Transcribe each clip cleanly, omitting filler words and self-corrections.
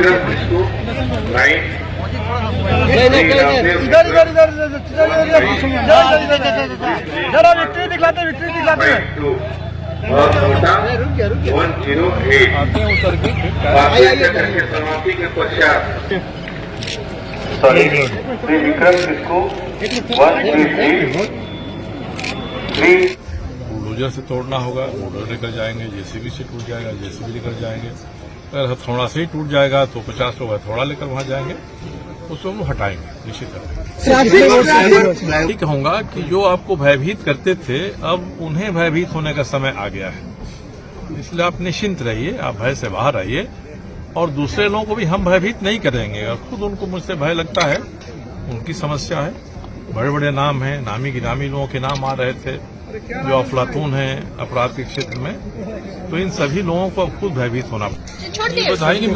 विक्रम इसको लाइन जरा विक्ट्री दिखलाते बहुत मोटा 108 भारतीय चक्र के समाप्ति के पश्चात सॉरी श्री विक्रम इसको 133 बुलडोजर से तोड़ना होगा, बुलडोजर लेकर जाएंगे, जेसीबी से टूट जाएगा, जेसीबी लेकर जाएंगे। अगर हथौड़ा से ही टूट जाएगा तो 50 लोग हथौड़ा लेकर वहां जाएंगे, उसको हम हटाएंगे निश्चित तरह। यही कहूंगा कि जो आपको भयभीत करते थे अब उन्हें भयभीत होने का समय आ गया है, इसलिए आप निश्चिंत रहिए, आप भय से बाहर आइए और दूसरे लोगों को भी हम भयभीत नहीं करेंगे। और खुद उनको मुझसे भय लगता है, उनकी समस्या है। बड़े बड़े नाम हैं, नामी गिरामी लोगों के नाम आ रहे थे जो अफलातून हैं अपराध के क्षेत्र में, तो इन सभी लोगों को अब खुद भयभीत होना पड़ेगा। बधाई नहीं,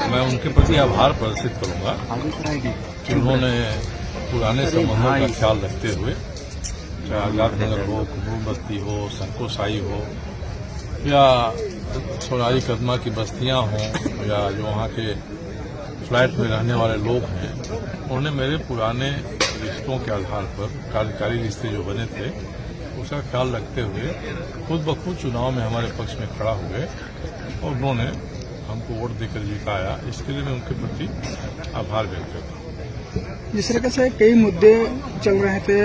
मैं उनके प्रति आभार प्रदर्शित करूंगा कि उन्होंने पुराने संबंधों का ख्याल रखते हुए, चाहे आजाद नगर हो, कुमरू बस्ती हो, संकोसाई हो या सोनारी कदमा की बस्तियां हों या जो वहाँ के फ्लैट में रहने वाले लोग हैं, उन्होंने मेरे पुराने रिश्तों के आधार पर कार्यकारी रिश्ते जो बने थे उसका ख्याल रखते हुए खुद ब खुद चुनाव में हमारे पक्ष में खड़ा हुए और उन्होंने हमको वोट देकर जिताया। इसके लिए मैं उनके प्रति आभार व्यक्त करता हूँ। जिस तरह से कई मुद्दे चल रहे थे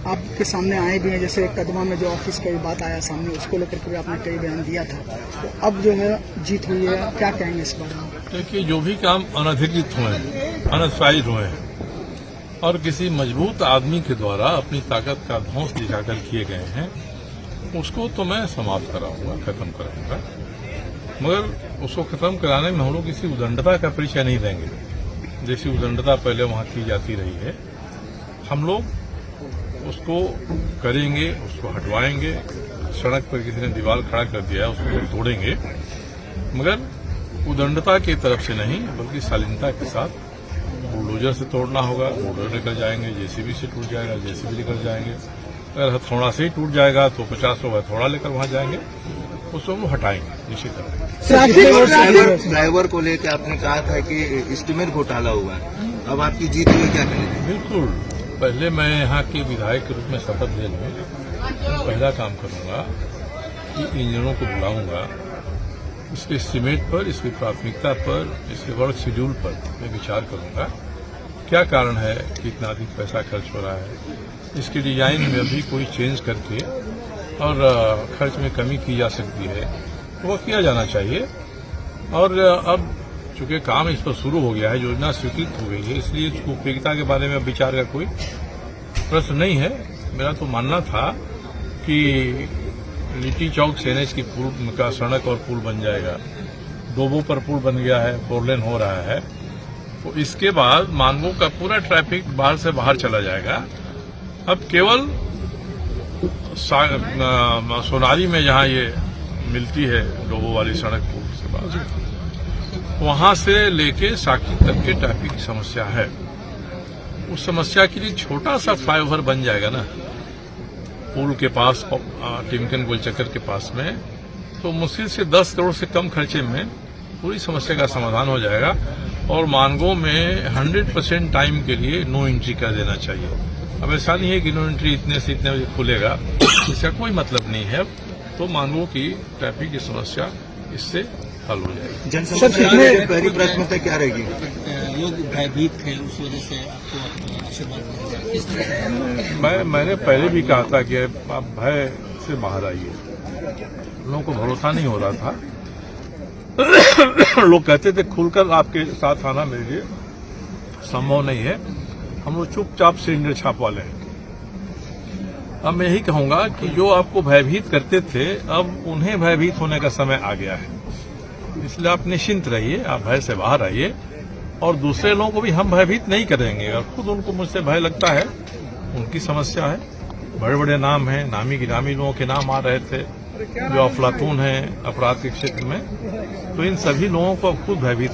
आपके सामने आए भी हैं, जैसे कदमा में जो ऑफिस का बात आया सामने, उसको लेकर के भी आपने कई बयान दिया था, तो अब जो है जीत हुई है, क्या कहेंगे इस बारे में? देखिए, जो भी काम अनधिकृत हुए हैं, अनअथराइज हुए हैं और किसी मजबूत आदमी के द्वारा अपनी ताकत का ध्वंस दिखाकर किए गए हैं, उसको तो मैं समाप्त कराऊंगा, खत्म कराऊंगा, मगर उसको खत्म कराने में हम लोग किसी उदंडता का परिचय नहीं देंगे। जैसी उदंडता पहले वहां की जाती रही है, हम लोग उसको करेंगे, उसको हटवाएंगे। सड़क पर किसी ने दीवार खड़ा कर दिया है, उसको तोड़ेंगे, मगर उदंडता की तरफ से नहीं बल्कि शालीनता के साथ। बुलडोजर से तोड़ना होगा, बुलडोजर लेकर जाएंगे, जेसीबी से टूट जाएगा, जेसीबी लेकर जाएंगे। अगर हथौड़ा से ही टूट जाएगा तो 50 लोग हथौड़ा लेकर वहां जाएंगे, उसको हम हटाएंगे निश्चित तरह। ड्राइवर को लेकर आपने कहा था कि एस्टीमेट घोटाला हुआ, अब आपकी जीत हुई, क्या करेंगे? बिल्कुल, पहले मैं यहाँ के विधायक के रूप में शपथ ले लूँ, पहला काम करूंगा कि इंजीनियरों को बुलाऊंगा, इसके एस्टीमेट पर, इसकी प्राथमिकता पर, इसके वर्क शेड्यूल पर मैं विचार करूंगा। क्या कारण है कि इतना अधिक पैसा खर्च हो रहा है, इसकी डिजाइन में अभी कोई चेंज करके और खर्च में कमी की जा सकती है तो वह किया जाना चाहिए। और अब चूंकि काम इस पर शुरू हो गया है, योजना स्वीकृत हो गई है, इसलिए उपयोगिता के बारे में विचार का कोई प्रश्न नहीं है। मेरा तो मानना था कि लिट्टी चौक से एनएच की पुल का सड़क और पुल बन जाएगा, डोबो पर पुल बन गया है, 4 लेन हो रहा है, तो इसके बाद मानगो का पूरा ट्रैफिक बाहर से बाहर चला जाएगा। अब केवल सोनारी में जहां ये मिलती है डोबो वाली सड़क पुल के बाद, वहां से लेके साकी तक के ट्रैफिक की समस्या है। उस समस्या के लिए छोटा सा फ्लाईओवर बन जाएगा ना पुल के पास, टिमकन गोलचक्कर के पास में, तो मुश्किल से 10 करोड़ से कम खर्चे में पूरी समस्या का समाधान हो जाएगा। और मानगो में 100% टाइम के लिए नो एंट्री कर देना चाहिए। अब ऐसा नहीं है कि नो एंट्री इतने से इतने बजे खुलेगा, इसका कोई मतलब नहीं है। तो मानगो की ट्रैफिक की समस्या इससे हल हो जाएगी। जनसंख्या पहली प्राथमिकता क्या रहेगी? लोग भयभीत थे, उस वजह से आपको आशीर्वाद। मैंने पहले भी कहा था कि आप भय से बाहर आइए। लोगों को भरोसा नहीं हो रहा था। लोग कहते थे खुलकर आपके साथ आना मेरे लिए संभव नहीं है, हम लोग चुपचाप सिलेंडर छापवा लें। अब मैं यही कहूंगा कि जो आपको भयभीत करते थे अब उन्हें भयभीत होने का समय आ गया है, इसलिए आप निश्चिंत रहिए, आप भय से बाहर आइए और दूसरे लोगों को भी हम भयभीत नहीं करेंगे। और खुद उनको मुझसे भय लगता है, उनकी समस्या है। बड़े बड़े नाम हैं, नामी गिरामी लोगों के नाम आ रहे थे जो अफलातून हैं अपराध के क्षेत्र में, तो इन सभी लोगों को अब खुद भयभीत